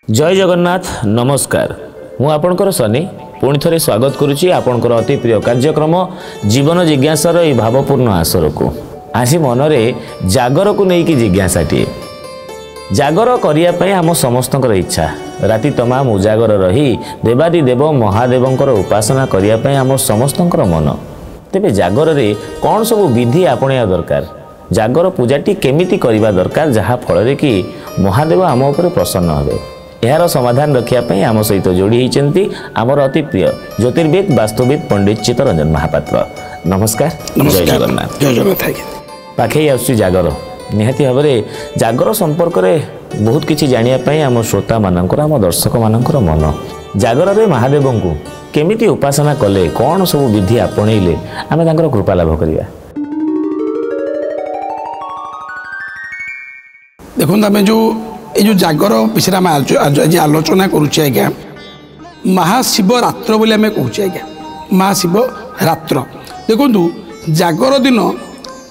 जय जगन्नाथ नमस्कार मु आपणकर सनी पुणी थे स्वागत करुच्ची आपणकर अति प्रिय कार्यक्रम जीवन जिज्ञासार यह भावपूर्ण आसर को आसी मनरे जागर को लेकिन जिज्ञासाटी जागर करने आम समस्त इच्छा राति तमाम उजागर रही देवादी देव महादेवंकर उपासना करने आम समस्त मन तेबे जागर रे कौन सब विधि आपणा दरकार जागर पूजाटी केमिति करबा दरकार जहाँ फल कि महादेव आम उपर प्रसन्न हेबे यार समाधान रखापी आम सहित जोड़ी होती आमर अति प्रिय ज्योतिर्विद वास्तुविद पंडित चित्तरंजन महापात्र नमस्कार। जय जगन्नाथ। जय जगन्नाथ। पाखे आसुची जागर निहाती भाव में जागर संपर्क में बहुत किसी जानापी आम श्रोता मानकर आम दर्शक मानकर मन जागर में महादेव को केमिति उपासना कले कौन सब विधि आपणईले आम कृपा लाभ करवा। देखो आम जो जागर विषय में आज आलोचना करुचे आज्ञा महाशिवरात्र बोली आम कहूँ आज्ञा महाशिवरात्र देखु जागर दिन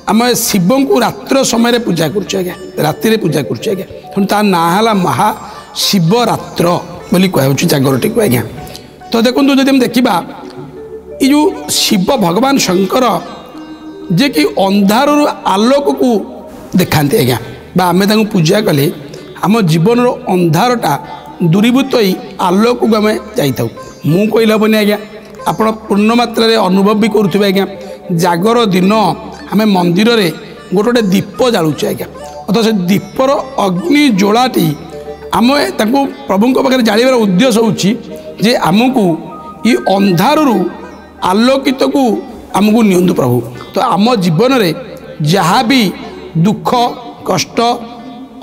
आम शिव को रात्र समय पूजा करुचे आज्ञा राति पूजा करुचे आज्ञा तेणु तार ना है महाशिवरात्र बोली कहुच्छे जागर टी आज्ञा। तो देखो जब देखा ये जो शिव भगवान शंकर जे कि अंधार आलोक को देखाते आज्ञा आम पूजा कले आम जीवन अंधारटा दूरीभूत ही आलोक को आम जाता मु कहले हेनी आज्ञा आप पूर्ण मात्रा अनुभव भी करुवे आज्ञा जागर दिन आम मंदिर में गोटे दीप जालुचे आज्ञा अतः से दीपर अग्नि ज्वालाटी आम प्रभु पाखे जाणार उद्देश्य होची आमको ये अंधार आलोकित को आमको नियंतु प्रभु। तो आम जीवन में जहाँ भी दुख कष्ट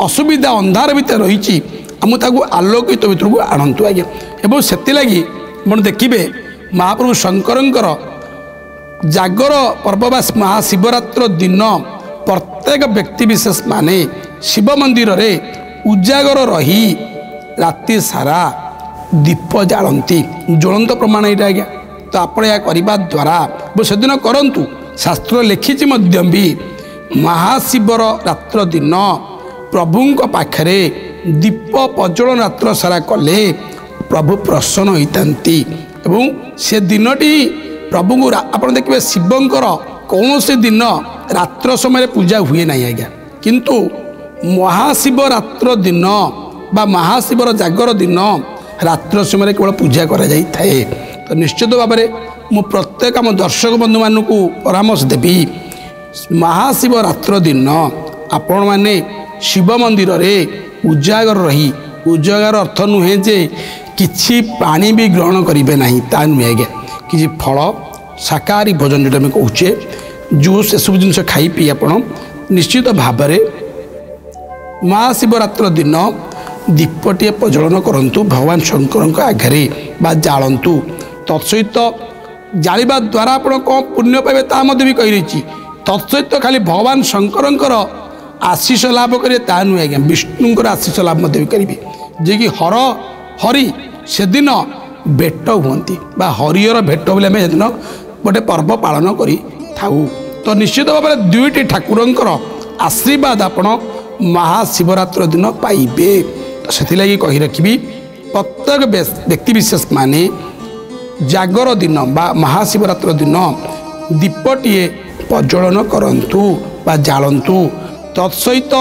असुविधा अंधार भितर रही आमको आलोकित भितर को आणतु आज्ञा एवं से लगी मन देखिए महाप्रभु शंकरंकर जागर पर्ववास महाशिवरात्र दिन प्रत्येक व्यक्ति विशेष माने शिव मंदिर रे उजागर रही राति सारा दीप जालती ज्वलंत प्रमाण यहाँ आज्ञा। तो आप करने द्वारा वो सेदिन करूँ शास्त्र लिखी भी महाशिवरात्र दिन प्रभु पाखरे दीप प्रज्वलन रात्र सारा कले प्रभु प्रसन्न होती एवं से दिनटी प्रभु को आप देखिए शिवंकर कौन से दिन रात्र समय पूजा हुए ना आज्ञा किंतु महाशिवरात्र दिन बा महाशिवर जागर दिन रात्र समय केवल पूजा करा जाई थाए। तो निश्चित भाव में मु प्रत्येक आम दर्शक बंधु मान को परामर्श देवी महाशिवरात्र दिन आपण मैंने शिव मंदिर रे उजागर रही उजागर अर्थ नुहे जे किछि पानी भी ग्रहण करेंगे ना ता नुहे आज्ञा कि फल शाकाहारी भोजन जो कहूचे जूस ये सब जिन खाई पी आप निश्चित भाव में महाशिवरात्र दिन दीपटे प्रज्वलन करंतु भगवान शंकर आगे बा जालंतु तत्सहित जालिबा द्वारा आप कौन पुण्य पाइबे ता भी कही रही तत्सहित खाली भगवान शंकर आशीष लाभ करेंगे ता नुहे आज्ञा विष्णुकर आशीष लाभ भी करेंगे जे कि हर हरि से दिन भेट हुंती बा हरियर भेट बोले आम सेदिन गोटे पर्व पालन करी थाऊ। तो निश्चित भाव में दुईटी ठाकुरंकर आशीर्वाद आपण महाशिवरात्र दिन पाइबे। तो से लगी कही रखी प्रत्येक व्यक्ति विशेष माने जागर दिन बा महाशिवरात्र दिन दीपटीए प्रज्वलन करंतु बा जालंतु तत्सहित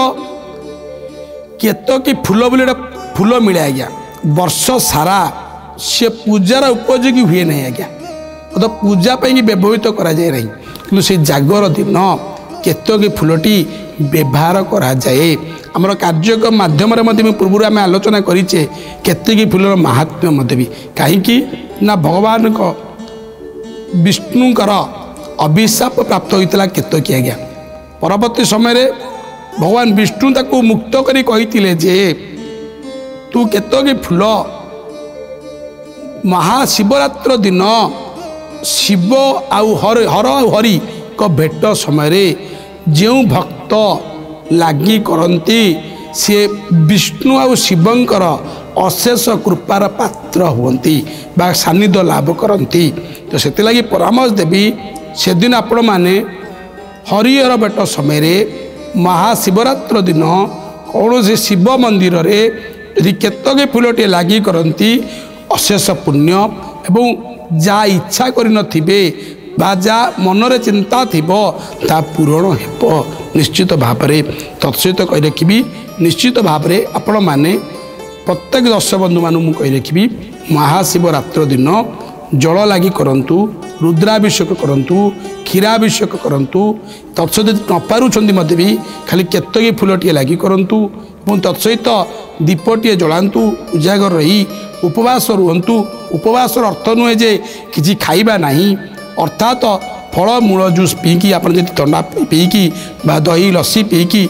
केतकी फूल बोले फूल मिले आज्ञा वर्ष सारा से पूजार उपयोगी हुए ना आज्ञा तो पूजा पर व्यवहित करा जाए नहीं कि से जागर दिन केतकी फूलटी व्यवहार करा जाए आमर कार्यक्रम माध्यम पूर्व आम आलोचना करीचे केतकी फूलर महात्म्य भी कहीं ना भगवान को विष्णुकर अभिशाप प्राप्त होता केतकी आज्ञा परवर्ती समय भगवान विष्णु ताको मुक्त करी कही जे तू केतकी फूल महाशिवरात्र दिन शिव आउ हर हरि को भेट समय जो भक्त लगी करती सी विष्णु आउ शिवंकर अशेष कृपार पात्र हुंती बा सानिध्य लाभ करती। तो से लगी परामर्श देवी से दिन आपण मैंने हरिहर भेट समय महाशिवरात्र दिन कौन से शिव मंदिर रे ଯଦି କେତକେ ଫୁଲଟିଏ ଲାଗି କରନ୍ତି ଅଶେଷ ପୁଣ୍ୟ ଏବଂ ଯାହା ଇଚ୍ଛା କରିନଥିବେ ବା ଯାହା ମନରେ ଚିନ୍ତା ଥିବ ତାହା ପୂରଣ ହେବ ନିଶ୍ଚିତ ଭାବରେ। ତତ୍ସହିତ କହି ରଖିବି ନିଶ୍ଚିତ ଭାବରେ ଆପଣମାନେ ପ୍ରତ୍ୟେକ ଦର୍ଶକ ବନ୍ଧୁମାନଙ୍କୁ ମୁଁ କହି ରଖିବି ମହାଶିବରାତ୍ର ଦିନ ଜଳ ଲାଗି କରନ୍ତୁ, ରୁଦ୍ରାଭିଷେକ କରନ୍ତୁ, କ୍ଷୀରାଭିଷେକ କରନ୍ତୁ। ତତ୍ସହିତ ନ ପାରୁଛନ୍ତି ମଧ୍ୟ ବି ଖାଲି କେତକୀ ଫୁଲଟିଏ ଲାଗି କରନ୍ତୁ ଏବଂ ତତ୍ସହିତ ଦୀପଟିଏ ଜଳାନ୍ତୁ, ଉଜାଗର ରହି ଉପବାସ ରୁହନ୍ତୁ। ଉପବାସର ଅର୍ଥ ନୁହେଁ ଯେ କିଛି ଖାଇବା ନାହିଁ, ଅର୍ଥାତ ଫଳମୂଳ ଜୁସ୍ ପିଇକି ଆପଣ ଯଦି ଥଣ୍ଡା ପିଇକି ବା ଦହି ଲସି ପିଇକି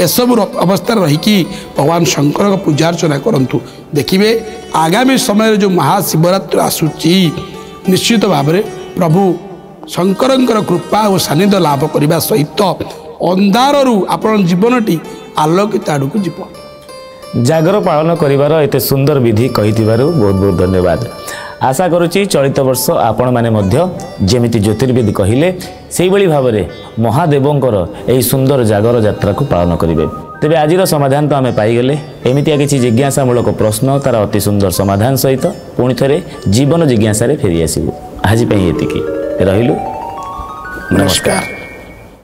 ଏସବୁ ଅବସ୍ଥାରେ ରହିକି ଭଗବାନ ଶଙ୍କରଙ୍କ ପୂଜା ଅର୍ଚ୍ଚନା କରନ୍ତୁ। ଦେଖିବେ ଆଗାମୀ ସମୟରେ ଯେଉଁ ମହାଶିବରାତ୍ରି ଆସୁଛି ନିଶ୍ଚିତ ଭାବରେ ପ୍ରଭୁ ଶଙ୍କରଙ୍କର କୃପା ଓ ସାନ୍ନିଧ୍ୟ ଲାଭ କରିବା ସହିତ ଅନ୍ଧାରରୁ ଆପଣ ଜୀବନଟି ଆଲୋକିତ ଆଡ଼କୁ ଯିବ। ଜାଗର ପାଳନ କରିବାର ଏତେ ସୁନ୍ଦର ବିଧି କହିଥିବାରୁ ବହୁତ ବହୁତ ଧନ୍ୟବାଦ। ଆଶା କରୁଛି ଚଳିତ ବର୍ଷ ଆପଣମାନେ ମଧ୍ୟ ଯେମିତି ଜ୍ୟୋତିର୍ବିଦ କହିଲେ ସେଇଭଳି ଭାବରେ ମହାଦେବଙ୍କର ଏହି ସୁନ୍ଦର ଜାଗର ଯାତ୍ରାକୁ ପାଳନ କରିବେ। ତେବେ ଆଜିର ସମାଧାନ ତ ଆମେ ପାଇଗଲେ। ଏମିତିଆ କିଛି ଜିଜ୍ଞାସାମୂଳକ ପ୍ରଶ୍ନ ତାର ଅତି ସୁନ୍ଦର ସମାଧାନ ସହିତ ପୁଣି ଥରେ ଜୀବନ ଜିଜ୍ଞାସାରେ ଫେରିଆସିବୁ। ଆଜି ପାଇଁ ଏତିକି, ରହିଲୁ, ନମସ୍କାର।